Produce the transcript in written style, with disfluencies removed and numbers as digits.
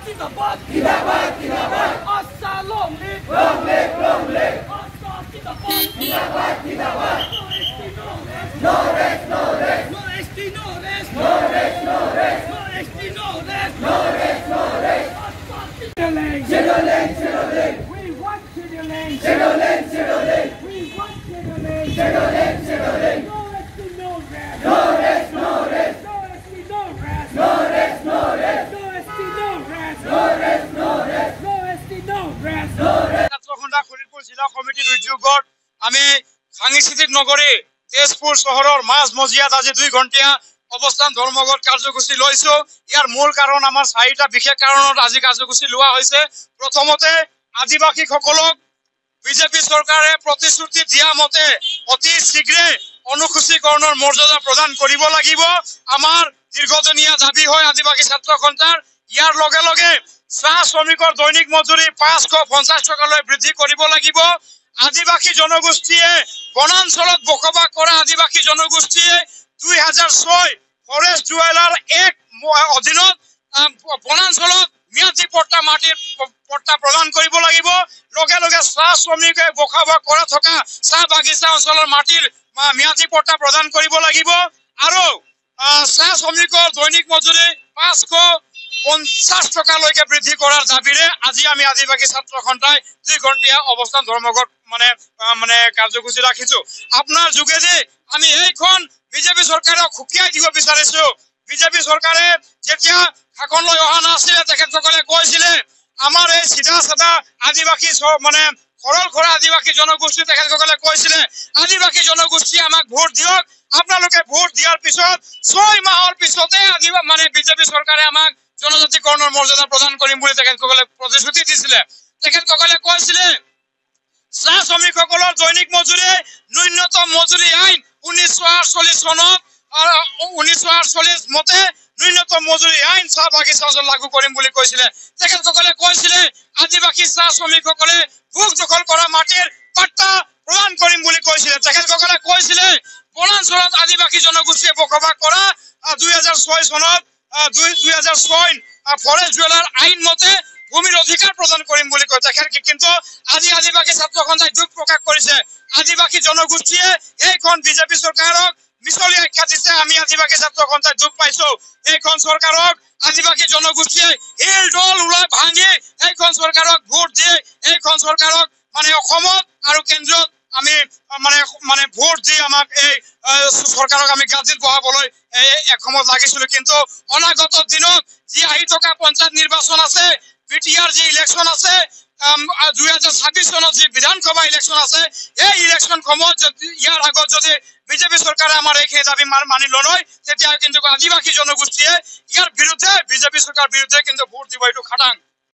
Zindabad, Zindabad, Zindabad. Assa long live, long live, long live. Assa Zindabad, Zindabad, Zindabad. No rest, no rest. No ST, no rest. No rest, no rest. No ST, no rest. No rest, no rest. Assa Zindabad, Zindabad, Zindabad. We want Zindabad, Zindabad, Zindabad. We want Zindabad, Zindabad, Zindabad. No ST, no rest. No rest, no rest. No ST, no rest. No rest, no rest. No ST, no rest. No rest, no rest. No ST, no rest. No rest. ছাত্ৰখণ্ডা খৰিপুৰ জিলা কমিটিৰ উদ্যোগত আমি সাংস্কৃতিক নগৰী তেজপুৰ চহৰৰ মাজমজিয়াত আজি 2 ঘণ্টীয়া অৱস্থান ধৰ্মঘট কাৰ্যসূচী লৈছো। ইয়াৰ মূল কাৰণ আমাৰ 4টা বিশেষ কাৰণত আজি কাৰ্যসূচী লোৱা হৈছে। প্ৰথমতে আদিবাসীসকলক বিজেপি চৰকাৰে প্ৰতিশ্ৰুতি দিয়া মতে অতি শীঘ্ৰে অনুসূচীকৰণৰ মৰ্যাদা প্ৰদান কৰিব লাগিব। আমাৰ দীৰ্ঘদিনীয়া দাবী হয় আদিবাসী ছাত্ৰ সন্থাৰ। ইয়াৰ লগে লগে চাহ শ্ৰমিকৰ দৈনিক মজুৰি 550 টকালৈ বৃদ্ধি কৰিব লাগিব। আদিবাসী জনগোষ্ঠীয়ে বনাঞ্চলত বসবাস কৰা আদিবাসী জনগোষ্ঠীয়ে 2006 ফৰেষ্ট জুৱেলাৰ এক অধীনত বনাঞ্চলত ম্যাদী পট্টা মাটিৰ পট্টা প্ৰদান কৰিব লাগিব। লগে লগে চাহ শ্ৰমিকে বসবাস কৰা থকা চাহ বাগিচা অঞ্চলৰ মাটিৰ ম্যাদী পট্টা প্ৰদান কৰিব লাগিব। আৰু চাহ শ্ৰমিকৰ দৈনিক মজুৰি 550 টকালৈকে বৃদ্ধি কৰাৰ দাবীৰে আজি আমি আদিবাসী ছাত্ৰ সন্থাই 2 ঘণ্টীয়া অৱস্থান ধৰ্মঘট মানে কাৰ্যসূচী ৰাখিছো। আপোনাৰ যোগেদি আমি এইখন বিজেপি চৰকাৰক খুকিয়াই দিব বিচাৰিছো। বিজেপি চৰকাৰে যেতিয়া শাসনলৈ অহা নাছিলে তেখেতসকলে কৈছিলে আমাৰ এই চিধা চাধা আদিবাসী মানে সৰল খৰা আদিবাসী জনগোষ্ঠী তেখেতসকলে কৈছিলে আদিবাসী জনগোষ্ঠী আমাক ভোট দিয়ক। আপোনালোকে ভোট দিয়াৰ পিছত 6 মাহৰ পিছতে মানে বিজেপি চৰকাৰে আমাক জনজাতিকৰণৰ মৰ্যাদা প্ৰদান কৰিম বুলি তেখেতসকলে প্ৰতিশ্ৰুতি দিছিলে। তেখেতসকলে কৈছিলে চাহ শ্ৰমিকসকলৰ দৈনিক মজুৰি ন্যূনতম মজুৰি আইন 1948 চনত 1948 মতে ন্যূনতম মজুৰি আইন চাহ বাগিচা অঞ্চলত লাগু কৰিম বুলি কৈছিলে। তেখেতসকলে কৈছিলে আদিবাসী চাহ শ্ৰমিকসকলে ভোগ দখল কৰা মাটিৰ পাট্টা প্ৰদান কৰিম বুলি কৈছিলে। তেখেতসকলে কৈছিলে বনাঞ্চলত আদিবাসী জনগোষ্ঠীয়ে বসবাস কৰা 2006 চনত 2006 ফৰেষ্ট জুৱেলাৰ আইন মতে ভূমিৰ অধিকাৰ প্ৰদান কৰিম বুলি কয় তেখেত। কিন্তু আজি আদিবাসী ছাত্ৰ সন্থাই দুখ প্ৰকাশ কৰিছে আদিবাসী জনগোষ্ঠীয়ে এইখন বিজেপি চৰকাৰক মিছলি আখ্যা দিছে। আমি আদিবাসী ছাত্ৰ সন্থাই দুখ পাইছো এইখন চৰকাৰক আদিবাসী জনগোষ্ঠীয়ে হিল ডল ওলাই ভাঙি এইখন চৰকাৰক ভোট দিয়ে এইখন চৰকাৰক মানে অসমত আৰু কেন্দ্ৰত আমি মানে ভোট দি আমাক এই চৰকাৰক আমি গাদিত বহাবলৈ একমত লাগিছিলো। কিন্তু অনাগত দিনত যি আহি থকা পঞ্চায়ত নিৰ্বাচন আছে, বিটিআৰ যি ইলেকশ্যন আছে, 2026 চনত যি বিধানসভা ইলেকশ্যন আছে, এই ইলেকশ্যন সময়ত ইয়াৰ আগত যদি বিজেপি চৰকাৰে আমাৰ এইখিনি দাবী মানি লয় তেতিয়া কিন্তু আদিবাসী জনগোষ্ঠীয়ে ইয়াৰ বিৰুদ্ধে বিজেপি চৰকাৰ বিৰুদ্ধে কিন্তু ভোট দিব এইটো খাটাং।